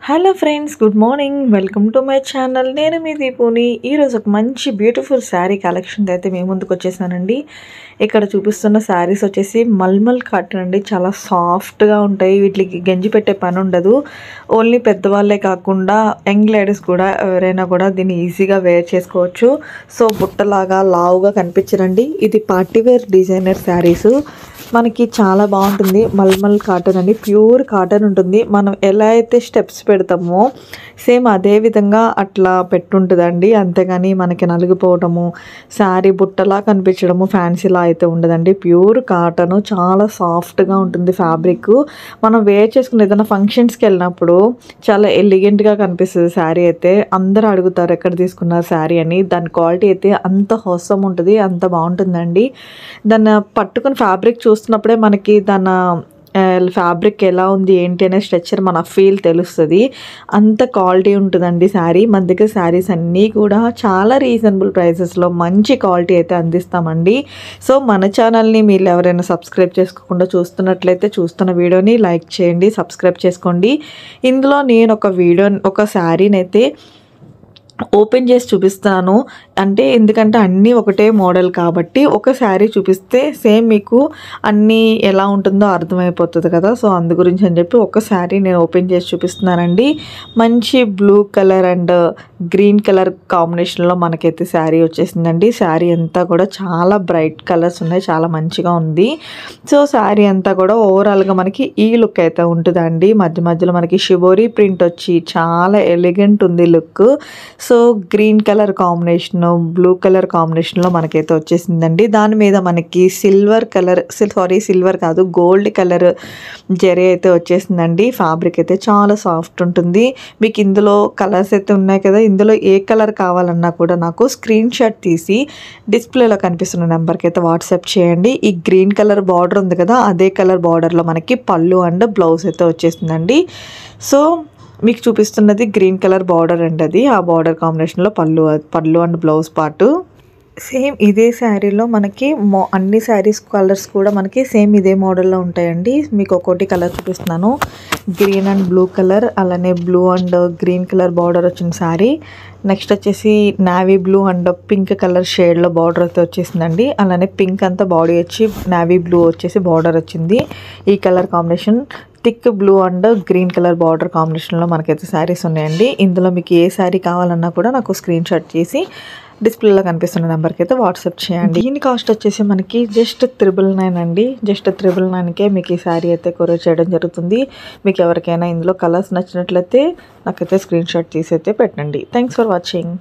Hello friends, good morning. Welcome to my channel. నేను మీ దీపుని. ఈరోజు ఒక మంచి బ్యూటిఫుల్ శారీ కలెక్షన్ అయితే మేము ముందుకు వచ్చేసానండి. ఇక్కడ చూపిస్తున్న శారీస్ వచ్చేసి మల్మల్ కాటన్ అండి. చాలా సాఫ్ట్గా ఉంటాయి. వీటికి గంజి పెట్టే పని ఉండదు. ఓన్లీ పెద్దవాళ్ళే కాకుండా యంగ్ లేడీస్ కూడా ఎవరైనా కూడా దీన్ని ఈజీగా వేర్ చేసుకోవచ్చు. సో బుట్టలాగా లావుగా కనిపించరండి. ఇది పార్టీవేర్ డిజైనర్ శారీస్. మనకి చాలా బాగుంటుంది. మల్మల్ కాటన్ అండి, ప్యూర్ కాటన్ ఉంటుంది. మనం ఎలా అయితే స్టెప్స్ పెడతామో సేమ్ అదే విధంగా అట్లా పెట్టుంటుందండి. అంతేగాని మనకి నలిగిపోవడము, శారీ బుట్టలా కనిపించడము, ఫ్యాన్సీలా అయితే ఉండదండి. ప్యూర్ కాటన్, చాలా సాఫ్ట్గా ఉంటుంది ఫ్యాబ్రిక్. మనం వేర్ చేసుకుని ఏదైనా ఫంక్షన్స్కి వెళ్ళినప్పుడు చాలా ఎలిగెంట్గా కనిపిస్తుంది శారీ అయితే. అందరూ అడుగుతారు ఎక్కడ తీసుకున్నారు శారీ అని. దాని క్వాలిటీ అయితే అంత హోసం ఉంటుంది, అంత బాగుంటుందండి. దాన్ని పట్టుకుని ఫ్యాబ్రిక్ చూస్తున్నప్పుడే మనకి దాని ఫ్యాబ్రిక్ ఎలా ఉంది ఏంటి అనే స్ట్రక్చర్ మన ఫీల్ తెలుస్తుంది. అంత క్వాలిటీ ఉంటుందండి శారీ. మన దగ్గర శారీస్ అన్నీ కూడా చాలా రీజనబుల్ ప్రైసెస్లో మంచి క్వాలిటీ అయితే అందిస్తామండి. సో మన ఛానల్ని మీరు ఎవరైనా సబ్స్క్రైబ్ చేసుకోకుండా చూస్తున్నట్లయితే చూస్తున్న వీడియోని లైక్ చేయండి, సబ్స్క్రైబ్ చేసుకోండి. ఇందులో నేను ఒక శారీని అయితే ఓపెన్ చేసి చూపిస్తాను. ఎందుకంటే అన్నీ ఒకటే మోడల్ కాబట్టి ఒక శారీ చూపిస్తే సేమ్ మీకు అన్నీ ఎలా ఉంటుందో అర్థమైపోతుంది కదా. సో అందు గురించి అని చెప్పి ఒక శారీ నేను ఓపెన్ చేసి చూపిస్తున్నానండి. మంచి blue colour and green colour కాంబినేషన్లో మనకైతే శారీ వచ్చేసిందండి. శారీ అంతా కూడా చాలా బ్రైట్ కలర్స్ ఉన్నాయి, చాలా మంచిగా ఉంది. సో శారీ అంతా కూడా ఓవరాల్గా మనకి ఈ లుక్ అయితే ఉంటుందండి. మధ్య మధ్యలో మనకి షిబోరీ ప్రింట్ వచ్చి చాలా ఎలిగెంట్ ఉంది look. So green colour combination, blue colour కాంబినేషన్లో మనకైతే వచ్చేసిందండి. దాని మీద మనకి సిల్వర్ కాదు, గోల్డ్ కలర్ జరీ అయితే వచ్చేసిందండి. ఫ్యాబ్రిక్ అయితే చాలా సాఫ్ట్ ఉంటుంది. మీకు ఇందులో కలర్స్ అయితే ఉన్నాయి కదా, ఇందులో ఏ కలర్ కావాలన్నా కూడా నాకు స్క్రీన్ షాట్ తీసి డిస్ప్లేలో కనిపిస్తున్న నెంబర్కి అయితే వాట్సాప్ చేయండి. ఈ గ్రీన్ కలర్ బార్డర్ ఉంది కదా, అదే కలర్ బార్డర్లో మనకి పళ్ళు అండ్ బ్లౌజ్ అయితే వచ్చేసిందండి. సో మీకు చూపిస్తున్నది గ్రీన్ కలర్ బార్డర్ అండి. అది ఆ బార్డర్ కాంబినేషన్లో పళ్ళు అండ్ బ్లౌజ్ పార్టు సేమ్ ఇదే శారీలో మనకి అన్ని శారీస్ కలర్స్ కూడా మనకి సేమ్ ఇదే మోడల్లో ఉంటాయండి. మీకు ఒక్కోటి కలర్ చూపిస్తున్నాను. గ్రీన్ అండ్ బ్లూ కలర్, అలానే blue and green colour border వచ్చిన శారీ. నెక్స్ట్ వచ్చేసి navy blue and pink colour షేడ్లో బార్డర్ అయితే వచ్చేసిందండి. అలానే పింక్ అంతా బాడీ వచ్చి నావీ బ్లూ వచ్చేసి బార్డర్ వచ్చింది. ఈ colour combination thick blue and green colour border కాంబినేషన్లో మనకైతే శారీస్ ఉన్నాయండి. ఇందులో మీకు ఏ శారీ కావాలన్నా కూడా నాకు స్క్రీన్ షాట్ చేసి డిస్ప్లేలో కనిపిస్తున్న నెంబర్కి అయితే వాట్సాప్ చేయండి. దీని కాస్ట్ వచ్చేసి మనకి జస్ట్ 999 అండి. జస్ట్ 999కే మీకు ఈ శారీ అయితే కొరియర్ చేయడం జరుగుతుంది. మీకు ఎవరికైనా ఇందులో కలర్స్ నచ్చినట్లయితే నాకైతే స్క్రీన్ షాట్ తీసి అయితే పెట్టండి. Thanks for watching.